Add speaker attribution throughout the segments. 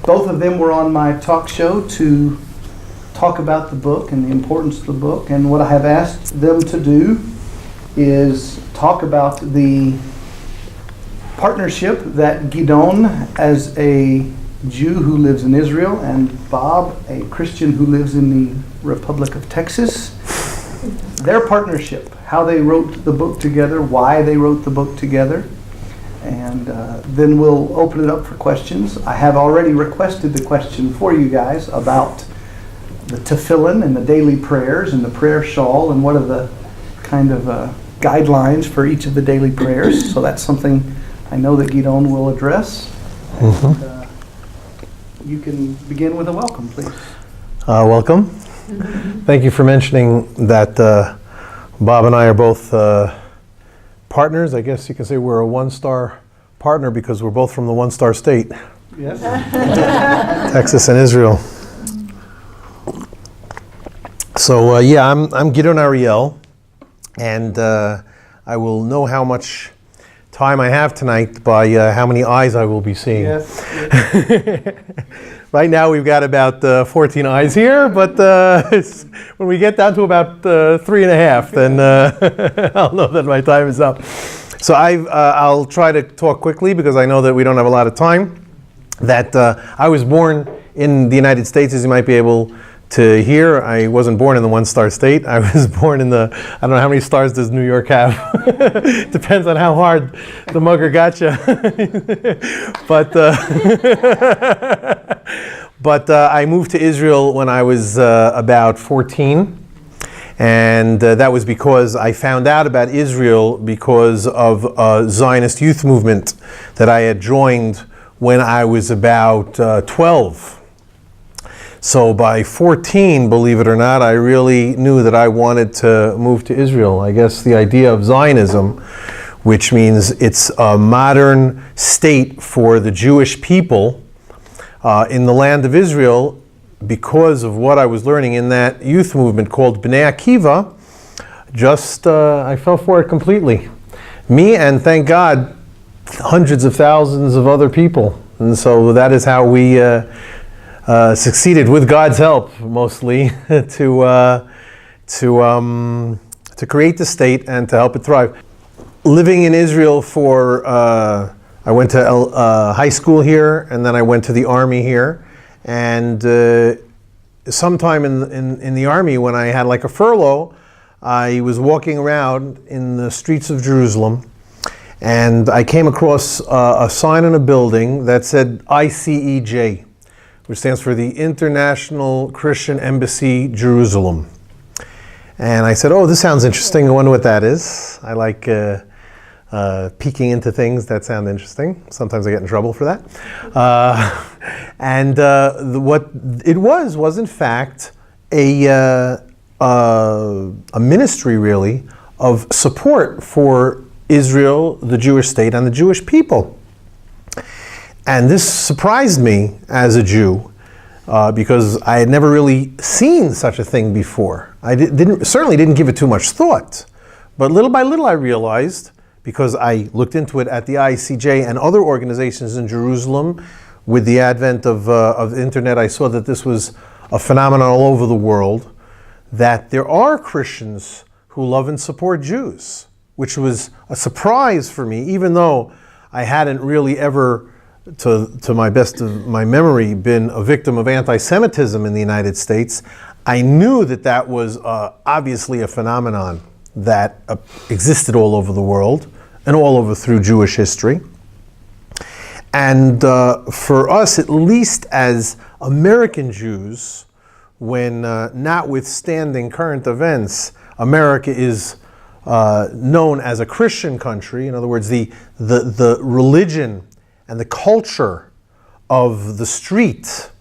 Speaker 1: Both of them were on my talk show to talk about the book and the importance of the book. And what I have asked them to do is talk about the partnership that Gidon, as a Jew who lives in Israel, and Bob, a Christian who lives in the Republic of Texas, their partnership, how they wrote the book together, why they wrote the book together. And then we'll open it up for questions. I have already requested the question for you guys about the tefillin and the daily prayers and the prayer shawl and what are the kind of guidelines for each of the daily prayers. So that's something I know that Gidon will address.
Speaker 2: Mm-hmm.
Speaker 1: And, you can begin with a welcome, please.
Speaker 2: Welcome. Thank you for mentioning that Bob and I are both partners. I guess you can say we're a one-star partner because we're both from the one-star state.
Speaker 1: Yes.
Speaker 2: Texas and Israel. So I'm Gidon Ariel, and I will know how much time I have tonight by how many eyes I will be seeing.
Speaker 1: Yes.
Speaker 2: Right now we've got about 14 eyes here, but when we get down to about 3.5, then I'll know that my time is up. So I'll try to talk quickly because I know that we don't have a lot of time. That I was born in the United States, as you might be able to hear. I wasn't born in the one-star state. I was born in the, I don't know how many stars does New York have. Depends on how hard the mugger got you. But I moved to Israel when I was about 14. And that was because I found out about Israel because of a Zionist youth movement that I had joined when I was about 12. So by 14, believe it or not, I really knew that I wanted to move to Israel. I guess the idea of Zionism, which means it's a modern state for the Jewish people in the land of Israel, because of what I was learning in that youth movement called Bnei Akiva, I fell for it completely. Me and, thank God, hundreds of thousands of other people. And so that is how we succeeded, with God's help, mostly, to create the state and to help it thrive. Living in Israel I went to high school here, and then I went to the army here. And sometime in the army, when I had like a furlough, I was walking around in the streets of Jerusalem, and I came across a sign on a building that said ICEJ, which stands for the International Christian Embassy, Jerusalem. And I said, oh, this sounds interesting. I wonder what that is. I like peeking into things that sound interesting. Sometimes I get in trouble for that. What it was in fact a ministry, really, of support for Israel, the Jewish state, and the Jewish people. And this surprised me as a Jew because I had never really seen such a thing before. I certainly didn't give it too much thought. But little by little I realized, because I looked into it at the ICJ and other organizations in Jerusalem, with the advent of the internet, I saw that this was a phenomenon all over the world, that there are Christians who love and support Jews, which was a surprise for me, even though I hadn't really ever, to my best of my memory, been a victim of anti-Semitism in the United States. I knew that was obviously a phenomenon that existed all over the world and all over through Jewish history. And for us, at least as American Jews, when notwithstanding current events, America is known as a Christian country. In other words, the religion and the culture of the street,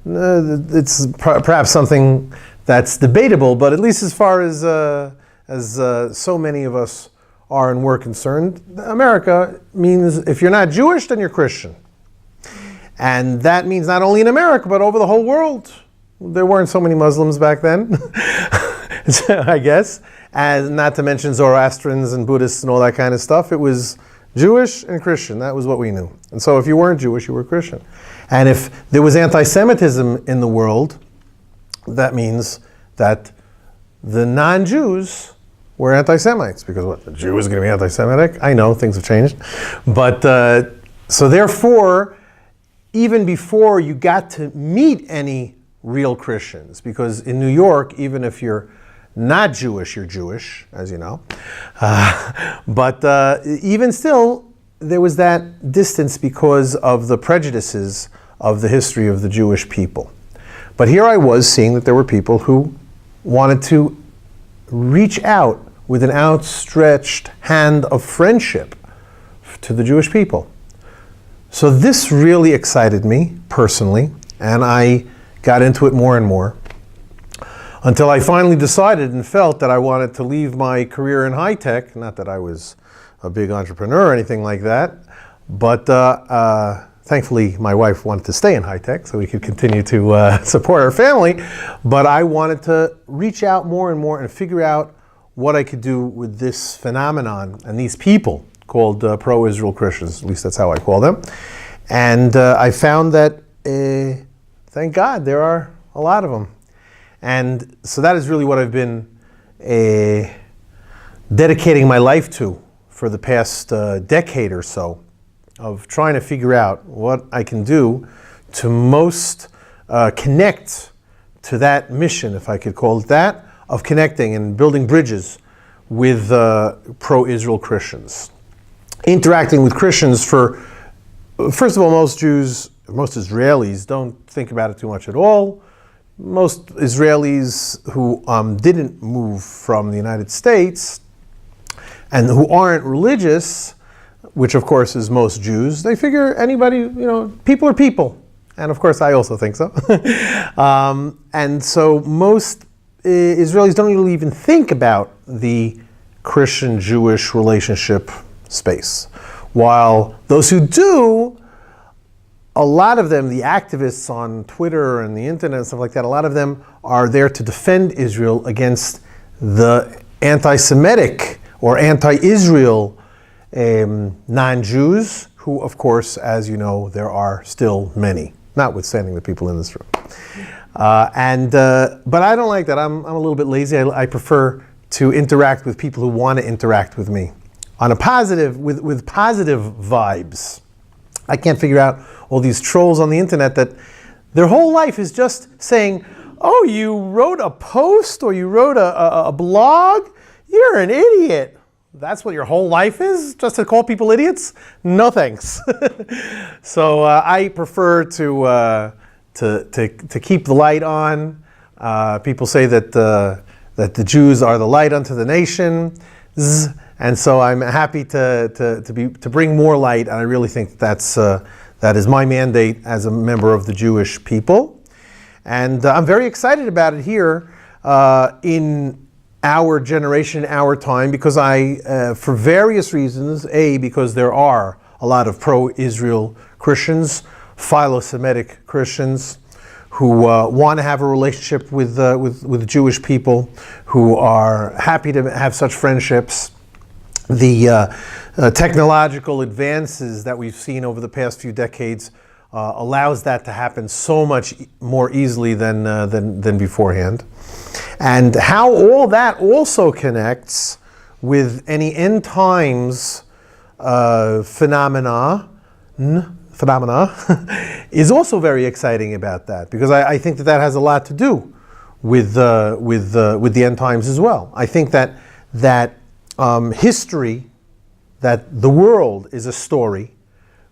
Speaker 2: it's perhaps something that's debatable, but at least as far as so many of us are and we're concerned, America means if you're not Jewish, then you're Christian. And that means not only in America, but over the whole world. There weren't so many Muslims back then, I guess. And not to mention Zoroastrians and Buddhists and all that kind of stuff. It was Jewish and Christian, that was what we knew. And so if you weren't Jewish, you were Christian. And if there was anti-Semitism in the world, that means that the non-Jews were anti-Semites. Because what, the Jew is going to be anti-Semitic? I know, things have changed. But, so therefore, even before you got to meet any real Christians, because in New York, even if you're not Jewish, you're Jewish, as you know. But even still, there was that distance because of the prejudices of the history of the Jewish people. But here I was seeing that there were people who wanted to reach out with an outstretched hand of friendship to the Jewish people. So this really excited me personally, and I got into it more and more, until I finally decided and felt that I wanted to leave my career in high tech. Not that I was a big entrepreneur or anything like that, but thankfully my wife wanted to stay in high tech so we could continue to support our family. But I wanted to reach out more and more and figure out what I could do with this phenomenon and these people called pro-Israel Christians. At least that's how I call them. And I found that, thank God, there are a lot of them. And so that is really what I've been dedicating my life to for the past decade or so, of trying to figure out what I can do to most connect to that mission, if I could call it that, of connecting and building bridges with pro-Israel Christians. Interacting with Christians for, first of all, most Jews, most Israelis don't think about it too much at all. Most Israelis who didn't move from the United States and who aren't religious, which of course is most Jews, they figure anybody, people are people. And of course I also think so. And so most Israelis don't really even think about the Christian-Jewish relationship space. While those who do, a lot of them, the activists on Twitter and the internet and stuff like that, a lot of them are there to defend Israel against the anti-Semitic or anti-Israel non-Jews, who of course, as you know, there are still many, notwithstanding the people in this room. But I don't like that. I'm a little bit lazy. I prefer to interact with people who want to interact with me on a positive, with positive vibes. I can't figure out all these trolls on the internet that their whole life is just saying, oh, you wrote a post or you wrote a blog? You're an idiot. That's what your whole life is? Just to call people idiots? No thanks. So I prefer to keep the light on. People say that the Jews are the light unto the nation. And so I'm happy to bring more light, and I really think that is my mandate as a member of the Jewish people. And I'm very excited about it here in our generation, our time, because for various reasons, because there are a lot of pro-Israel Christians, philo-Semitic Christians, who want to have a relationship with the Jewish people, who are happy to have such friendships. The technological advances that we've seen over the past few decades allows that to happen so much more easily than beforehand. And how all that also connects with any end times phenomena is also very exciting about that, because I think that has a lot to do with the end times as well. I think that history, that the world is a story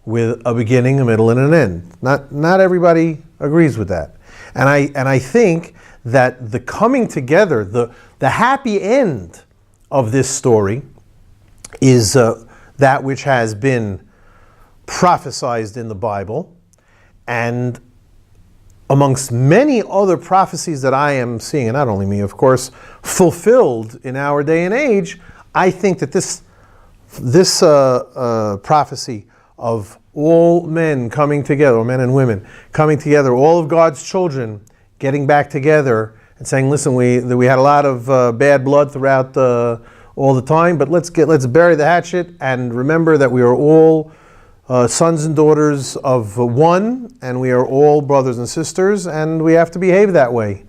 Speaker 2: with a beginning, a middle, and an end. Not everybody agrees with that, and I think that the coming together, the happy end of this story, is that which has been prophesied in the Bible, and amongst many other prophecies that I am seeing, and not only me, of course, fulfilled in our day and age. I think that this prophecy of all men coming together, or men and women coming together, all of God's children getting back together and saying, listen, we had a lot of bad blood throughout all the time, but let's bury the hatchet and remember that we are all sons and daughters of one, and we are all brothers and sisters, and we have to behave that way.